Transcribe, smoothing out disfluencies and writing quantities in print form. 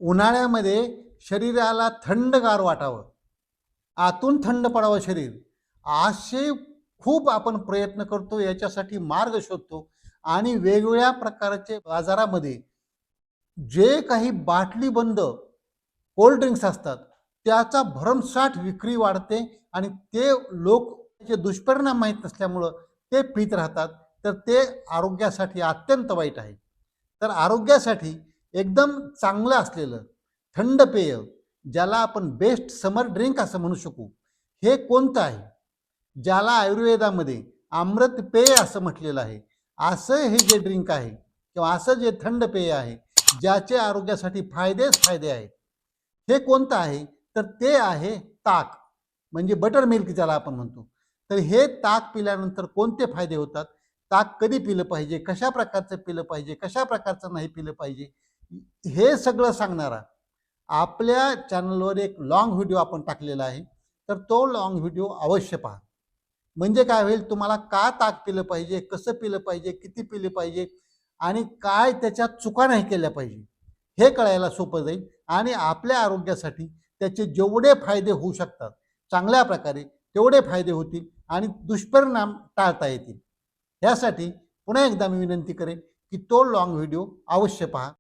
उन्हाळ्यामध्ये शरीराला थंडगार वाटावं, आतून थंड पडावं शरीर, असे खूप आपण प्रयत्न करतो, याच्यासाठी मार्ग शोधतो आणि वेगवेगळ्या प्रकारचे बाजारामध्ये जे काही बाटली बंद कोल्ड ड्रिंक्स असतात त्याचा भरमसाठ विक्री वाढते आणि ते लोक त्याचे दुष्परिणाम माहीत नसल्यामुळं ते पीत राहतात, तर ते आरोग्यासाठी अत्यंत वाईट आहे. तर आरोग्यासाठी एकदम चांगलं असलेलं थंड पेय, ज्याला आपण बेस्ट समर ड्रिंक असं म्हणू शकू, हे कोणतं आहे, ज्याला आयुर्वेदामध्ये अमृत पेय असं म्हटलेलं आहे. असं हे जे ड्रिंक आहे किंवा असं जे थंड पेय आहे, ज्याचे आरोग्यासाठी फायदेच फायदे आहेत, हे कोणतं आहे, तर ते आहे ताक, म्हणजे बटर मिल्क ज्याला आपण म्हणतो. तर हे ताक पिल्यानंतर कोणते फायदे होतात, ताक कधी पिलं पाहिजे, कशा प्रकारचं पिलं पाहिजे, कशा प्रकारचं नाही पिलं पाहिजे, हे सगळं सांगणारा आपल्या चॅनलवर एक लाँग व्हिडिओ आपण टाकलेला आहे. तर तो लाँग व्हिडिओ अवश्य पहा. म्हणजे काय होईल, तुम्हाला का ताक पिलं पाहिजे, कसं पिलं पाहिजे, किती पिलं पाहिजे आणि काय त्याच्यात चुका नाही केल्या पाहिजे, हे कळायला सोपं जाईल आणि आपल्या आरोग्यासाठी त्याचे जेवढे फायदे होऊ शकतात चांगल्या प्रकारे तेवढे फायदे होतील आणि दुष्परिणाम टाळता येतील. यासाठी पुन्हा एकदा मी विनंती करेन की तो लाँग व्हिडिओ अवश्य पहा.